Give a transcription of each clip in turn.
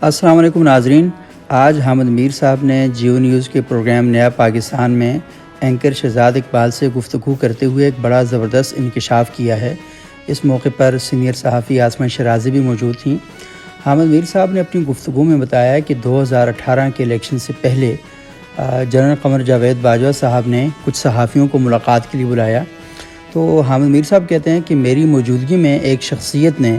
السلام علیکم ناظرین، آج حامد میر صاحب نے جیو نیوز کے پروگرام نیا پاکستان میں اینکر شہزاد اقبال سے گفتگو کرتے ہوئے ایک بڑا زبردست انکشاف کیا ہے۔ اس موقع پر سینئر صحافی آسمہ شرازی بھی موجود تھیں۔ حامد میر صاحب نے اپنی گفتگو میں بتایا کہ 2018 کے الیکشن سے پہلے جنرل قمر جاوید باجوہ صاحب نے کچھ صحافیوں کو ملاقات کے لیے بلایا۔ تو حامد میر صاحب کہتے ہیں کہ میری موجودگی میں ایک شخصیت نے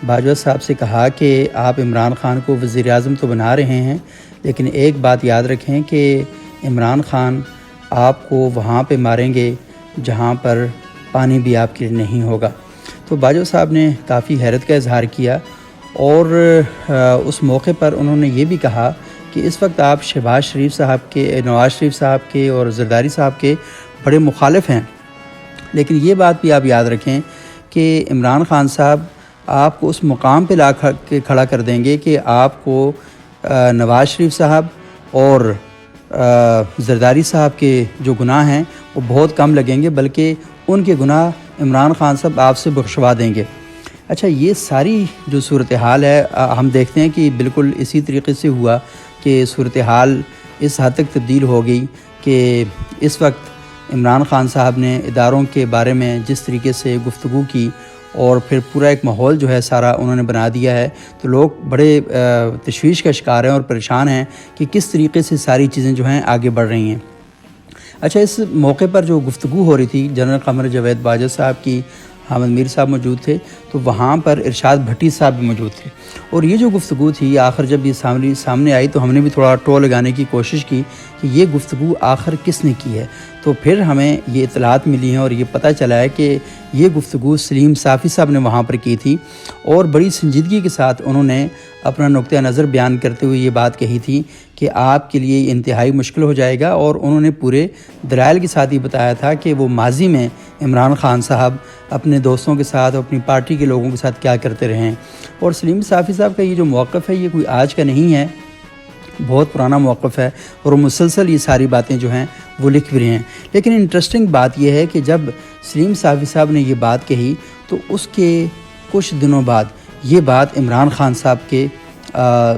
باجوہ صاحب سے کہا کہ آپ عمران خان کو وزیر اعظم تو بنا رہے ہیں، لیکن ایک بات یاد رکھیں کہ عمران خان آپ کو وہاں پہ ماریں گے جہاں پر پانی بھی آپ کے لیے نہیں ہوگا۔ تو باجوہ صاحب نے کافی حیرت کا اظہار کیا اور اس موقع پر انہوں نے یہ بھی کہا کہ اس وقت آپ شہباز شریف صاحب کے، نواز شریف صاحب کے اور زرداری صاحب کے بڑے مخالف ہیں، لیکن یہ بات بھی آپ یاد رکھیں کہ عمران خان صاحب آپ کو اس مقام پہ لا کے کھڑا کر دیں گے کہ آپ کو نواز شریف صاحب اور زرداری صاحب کے جو گناہ ہیں وہ بہت کم لگیں گے، بلکہ ان کے گناہ عمران خان صاحب آپ سے بخشوا دیں گے۔ اچھا، یہ ساری جو صورتحال ہے ہم دیکھتے ہیں کہ بالکل اسی طریقے سے ہوا کہ صورتحال اس حد تک تبدیل ہو گئی کہ اس وقت عمران خان صاحب نے اداروں کے بارے میں جس طریقے سے گفتگو کی اور پھر پورا ایک ماحول جو ہے سارا انہوں نے بنا دیا ہے، تو لوگ بڑے تشویش کا شکار ہیں اور پریشان ہیں کہ کس طریقے سے ساری چیزیں جو ہیں آگے بڑھ رہی ہیں۔ اچھا، اس موقع پر جو گفتگو ہو رہی تھی جنرل قمر جاوید باجوہ صاحب کی، حامد میر صاحب موجود تھے، تو وہاں پر ارشاد بھٹی صاحب بھی موجود تھے، اور یہ جو گفتگو تھی آخر جب یہ سامنے آئی تو ہم نے بھی تھوڑا ٹو لگانے کی کوشش کی کہ یہ گفتگو آخر کس نے کی ہے۔ تو پھر ہمیں یہ اطلاعات ملی ہیں اور یہ پتہ چلا ہے کہ یہ گفتگو سلیم صافی صاحب نے وہاں پر کی تھی، اور بڑی سنجیدگی کے ساتھ انہوں نے اپنا نقطہ نظر بیان کرتے ہوئے یہ بات کہی تھی کہ آپ کے لیے یہ انتہائی مشکل ہو جائے گا، اور انہوں نے پورے دلائل کے ساتھ یہ بتایا تھا کہ وہ ماضی میں عمران خان صاحب اپنے دوستوں کے ساتھ، اپنی پارٹی کے لوگوں کے ساتھ کیا کرتے رہے ہیں۔ اور سلیم صافی صاحب کا یہ جو موقف ہے یہ کوئی آج کا نہیں ہے، بہت پرانا موقف ہے، اور مسلسل یہ ساری باتیں جو ہیں وہ لکھ بھی رہے ہیں۔ لیکن انٹرسٹنگ بات یہ ہے کہ جب سلیم صافی صاحب نے یہ بات کہی تو اس کے کچھ دنوں بعد یہ بات عمران خان صاحب کے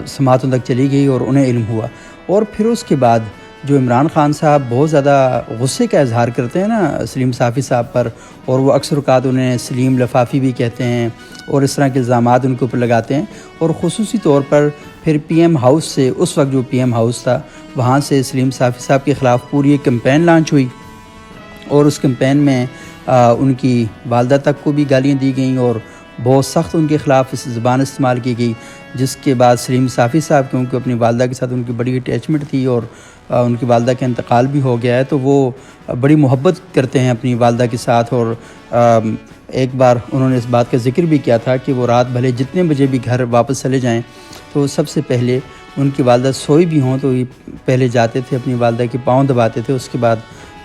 سماعتوں تک چلی گئی اور انہیں علم ہوا، اور پھر اس کے بعد جو عمران خان صاحب بہت زیادہ غصے کا اظہار کرتے ہیں نا سلیم صافی صاحب پر، اور وہ اکثر اوقات انہیں سلیم لفافی بھی کہتے ہیں اور اس طرح کے الزامات ان کے اوپر لگاتے ہیں، اور خصوصی طور پر پھر پی ایم ہاؤس سے، اس وقت جو پی ایم ہاؤس تھا وہاں سے سلیم صافی صاحب کے خلاف پوری ایک کمپین لانچ ہوئی، اور اس کمپین میں ان کی والدہ تک کو بھی گالیاں دی گئیں اور بہت سخت ان کے خلاف اس زبان استعمال کی گئی، جس کے بعد سلیم صافی صاحب، کیونکہ اپنی والدہ کے ساتھ ان کی بڑی اٹیچمنٹ تھی اور ان کی والدہ کا انتقال بھی ہو گیا ہے، تو وہ بڑی محبت کرتے ہیں اپنی والدہ کے ساتھ، اور ایک بار انہوں نے اس بات کا ذکر بھی کیا تھا کہ وہ رات بھلے جتنے بجے بھی گھر واپس چلے جائیں تو سب سے پہلے ان کی والدہ سوئی بھی ہوں تو یہ پہلے جاتے تھے اپنی والدہ کے پاؤں دباتے تھے، اس کے بعد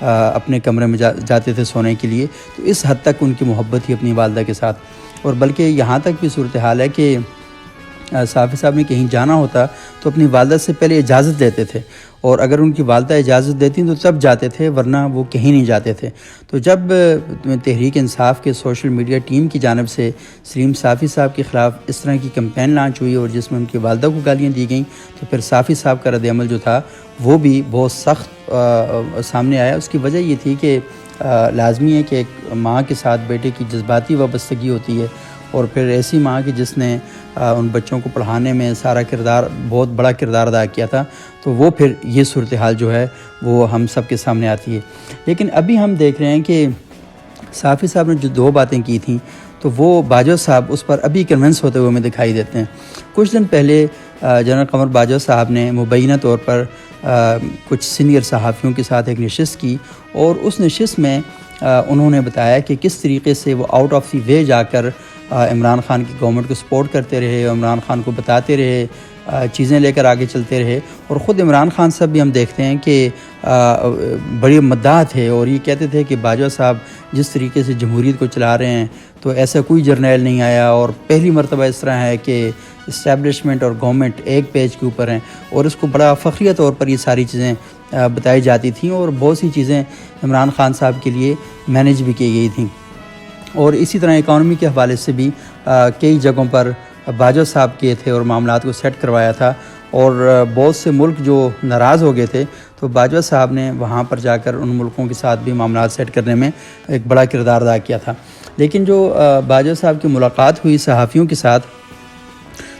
اپنے کمرے میں جاتے تھے سونے کے لیے۔ تو اس حد تک ان کی محبت تھی اپنی والدہ کے ساتھ، اور بلکہ یہاں تک بھی صورتحال ہے کہ صافی صاحب نے کہیں جانا ہوتا تو اپنی والدہ سے پہلے اجازت لیتے تھے، اور اگر ان کی والدہ اجازت دیتی تو تب جاتے تھے، ورنہ وہ کہیں نہیں جاتے تھے۔ تو جب تحریک انصاف کے سوشل میڈیا ٹیم کی جانب سے سلیم صافی صاحب کے خلاف اس طرح کی کمپین لانچ ہوئی اور جس میں ان کی والدہ کو گالیاں دی گئیں، تو پھر صافی صاحب کا رد عمل جو تھا وہ بھی بہت سخت سامنے آیا۔ اس کی وجہ یہ تھی کہ لازمی ہے کہ ایک ماں کے ساتھ بیٹے کی جذباتی وابستگی ہوتی ہے، اور پھر ایسی ماں کی جس نے ان بچوں کو پڑھانے میں سارا کردار، بہت بڑا کردار ادا کیا تھا، تو وہ پھر یہ صورتحال جو ہے وہ ہم سب کے سامنے آتی ہے۔ لیکن ابھی ہم دیکھ رہے ہیں کہ صافی صاحب نے جو دو باتیں کی تھیں تو وہ باجوہ صاحب اس پر ابھی کنونس ہوتے ہوئے ہمیں دکھائی دیتے ہیں۔ کچھ دن پہلے جنرل قمر باجوہ صاحب نے مبینہ طور پر کچھ سینئر صحافیوں کے ساتھ ایک نشست کی، اور اس نشست میں انہوں نے بتایا کہ کس طریقے سے وہ آؤٹ آف دی وے جا کر عمران خان کی گورنمنٹ کو سپورٹ کرتے رہے، عمران خان کو بتاتے رہے، چیزیں لے کر آگے چلتے رہے، اور خود عمران خان صاحب بھی ہم دیکھتے ہیں کہ بڑی مداح تھے، اور یہ کہتے تھے کہ باجوہ صاحب جس طریقے سے جمہوریت کو چلا رہے ہیں تو ایسا کوئی جرنیل نہیں آیا، اور پہلی مرتبہ اس طرح ہے کہ اسٹیبلشمنٹ اور گورنمنٹ ایک پیج کے اوپر ہیں، اور اس کو بڑا فخریہ طور پر یہ ساری چیزیں بتائی جاتی تھیں، اور بہت سی چیزیں عمران خان صاحب کے لیے مینیج بھی کی گئی تھیں۔ اور اسی طرح اکانومی کے حوالے سے بھی کئی جگہوں پر باجوہ صاحب کیے تھے اور معاملات کو سیٹ کروایا تھا، اور بہت سے ملک جو ناراض ہو گئے تھے تو باجوہ صاحب نے وہاں پر جا کر ان ملکوں کے ساتھ بھی معاملات سیٹ کرنے میں ایک بڑا کردار ادا کیا تھا۔ لیکن جو باجوہ صاحب کی ملاقات ہوئی صحافیوں کے ساتھ،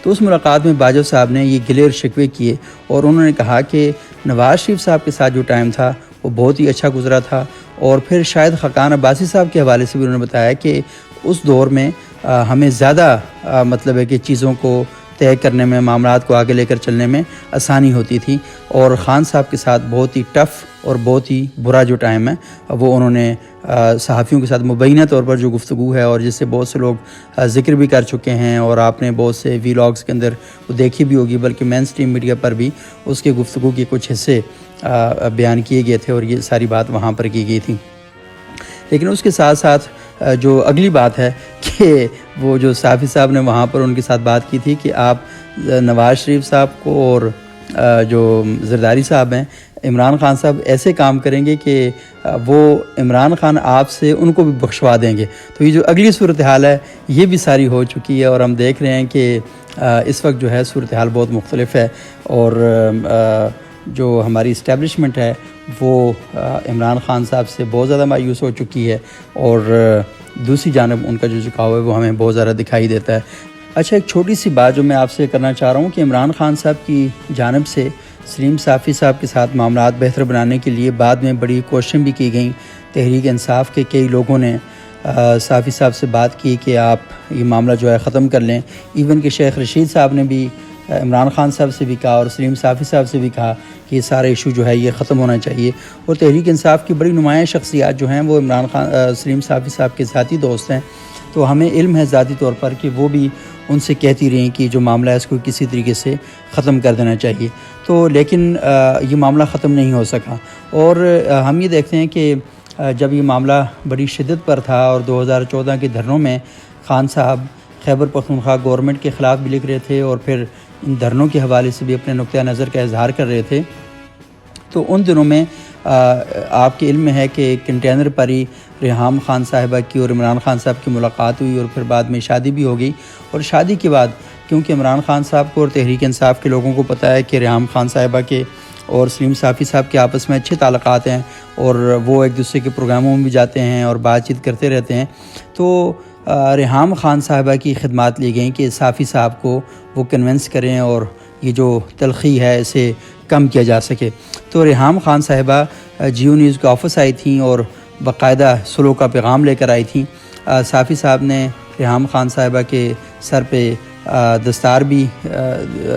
تو اس ملاقات میں باجوہ صاحب نے یہ گلے اور شکوے کیے، اور انہوں نے کہا کہ نواز شریف صاحب کے ساتھ جو ٹائم تھا وہ بہت ہی اچھا گزرا تھا، اور پھر شاید خاقان عباسی صاحب کے حوالے سے بھی انہوں نے بتایا کہ اس دور میں ہمیں زیادہ مطلب ہے کہ چیزوں کو طے کرنے میں، معاملات کو آگے لے کر چلنے میں آسانی ہوتی تھی، اور خان صاحب کے ساتھ بہت ہی ٹف اور بہت ہی برا جو ٹائم ہے وہ انہوں نے صحافیوں کے ساتھ مبینہ طور پر جو گفتگو ہے، اور جس سے بہت سے لوگ ذکر بھی کر چکے ہیں، اور آپ نے بہت سے ویلاگز کے اندر وہ دیکھی بھی ہوگی، بلکہ مین سٹریم میڈیا پر بھی اس کے گفتگو کے کچھ حصے بیان کیے گئے تھے، اور یہ ساری بات وہاں پر کی گئی تھی۔ لیکن اس کے ساتھ ساتھ جو اگلی بات ہے کہ وہ جو صحافی صاحب نے وہاں پر ان کے ساتھ بات کی تھی کہ آپ نواز شریف صاحب کو اور جو زرداری صاحب ہیں، عمران خان صاحب ایسے کام کریں گے کہ وہ عمران خان آپ سے ان کو بھی بخشوا دیں گے۔ تو یہ جو اگلی صورتحال ہے یہ بھی ساری ہو چکی ہے، اور ہم دیکھ رہے ہیں کہ اس وقت جو ہے صورتحال بہت مختلف ہے، اور جو ہماری اسٹیبلشمنٹ ہے وہ عمران خان صاحب سے بہت زیادہ مایوس ہو چکی ہے، اور دوسری جانب ان کا جو جھکاؤ ہے وہ ہمیں بہت زیادہ دکھائی دیتا ہے۔ اچھا، ایک چھوٹی سی بات جو میں آپ سے کرنا چاہ رہا ہوں کہ عمران خان صاحب کی جانب سے سلیم صافی صاحب کے ساتھ معاملات بہتر بنانے کے لیے بعد میں بڑی کوششیں بھی کی گئیں۔ تحریک انصاف کے کئی لوگوں نے صافی صاحب سے بات کی کہ آپ یہ معاملہ جو ہے ختم کر لیں، ایون کہ شیخ رشید صاحب نے بھی عمران خان صاحب سے بھی کہا، اور سلیم صافی صاحب سے بھی کہا کہ یہ سارا ایشو جو ہے یہ ختم ہونا چاہیے۔ اور تحریک انصاف کی بڑی نمایاں شخصیات جو ہیں وہ سلیم صافی صاحب کے ذاتی دوست ہیں، تو ہمیں علم ہے ذاتی طور پر کہ وہ بھی ان سے کہتی رہیں کہ جو معاملہ ہے اس کو کسی طریقے سے ختم کر دینا چاہیے، تو لیکن یہ معاملہ ختم نہیں ہو سکا۔ اور ہم یہ دیکھتے ہیں کہ جب یہ معاملہ بڑی شدت پر تھا، اور 2014 کے دھرنوں میں خان صاحب خیبر پختونخوا گورنمنٹ کے خلاف بھی لکھ رہے تھے، اور پھر ان دھرنوں کے حوالے سے بھی اپنے نقطہ نظر کا اظہار کر رہے تھے، تو ان دنوں میں آپ کے علم میں ہے کہ کنٹینر پر ہی ریحام خان صاحبہ کی اور عمران خان صاحب کی ملاقات ہوئی، اور پھر بعد میں شادی بھی ہو گئی۔ اور شادی کے بعد کیونکہ عمران خان صاحب کو اور تحریک انصاف کے لوگوں کو پتہ ہے کہ ریحام خان صاحبہ کے اور سلیم صافی صاحب کے آپس میں اچھے تعلقات ہیں، اور وہ ایک دوسرے کے پروگراموں میں بھی جاتے ہیں اور بات چیت کرتے رہتے ہیں، تو ریحام خان صاحبہ کی خدمات لی گئیں کہ صافی صاحب کو وہ کنونس کریں اور یہ جو تلخی ہے اسے کم کیا جا سکے۔ تو ریحام خان صاحبہ جیو نیوز کے آفس آئی تھیں اور باقاعدہ سلو کا پیغام لے کر آئی تھیں۔ صافی صاحب نے ریحام خان صاحبہ کے سر پہ دستار بھی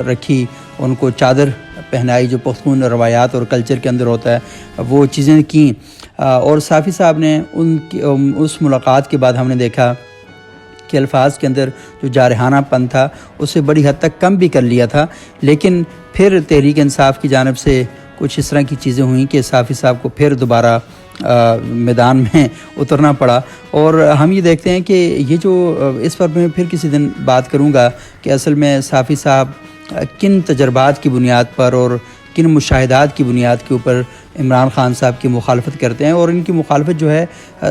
رکھی، ان کو چادر پہنائی جو پختون روایات اور کلچر کے اندر ہوتا ہے، وہ چیزیں کیں۔ اور صافی صاحب نے اس ملاقات کے بعد ہم نے دیکھا کہ الفاظ کے اندر جو جارحانہ پن تھا اسے بڑی حد تک کم بھی کر لیا تھا، لیکن پھر تحریک انصاف کی جانب سے کچھ اس طرح کی چیزیں ہوئیں کہ صافی صاحب کو پھر دوبارہ میدان میں اترنا پڑا۔ اور ہم یہ دیکھتے ہیں کہ یہ جو اس پر میں پھر کسی دن بات کروں گا کہ اصل میں صافی صاحب کن تجربات کی بنیاد پر اور کن مشاہدات کی بنیاد کے اوپر عمران خان صاحب کی مخالفت کرتے ہیں، اور ان کی مخالفت جو ہے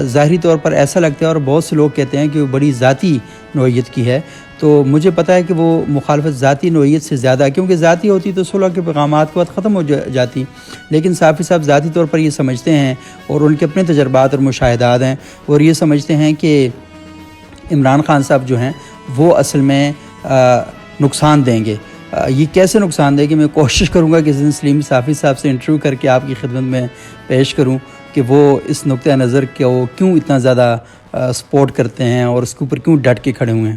ظاہری طور پر ایسا لگتا ہے، اور بہت سے لوگ کہتے ہیں کہ وہ بڑی ذاتی نوعیت کی ہے، تو مجھے پتہ ہے کہ وہ مخالفت ذاتی نوعیت سے زیادہ، کیونکہ ذاتی ہوتی تو صلح کے پیغامات کے بعد ختم ہو جاتی، لیکن صافی صاحب ذاتی طور پر یہ سمجھتے ہیں، اور ان کے اپنے تجربات اور مشاہدات ہیں، اور یہ سمجھتے ہیں کہ عمران خان صاحب جو ہیں وہ اصل میں نقصان دیں گے۔ یہ کیسے نقصان دے گی، میں کوشش کروں گا کہ اس دن سلیم صافی صاحب سے انٹرویو کر کے آپ کی خدمت میں پیش کروں کہ وہ اس نقطہ نظر کو کیوں اتنا زیادہ سپورٹ کرتے ہیں اور اس کے اوپر کیوں ڈٹ کے کھڑے ہوئے ہیں۔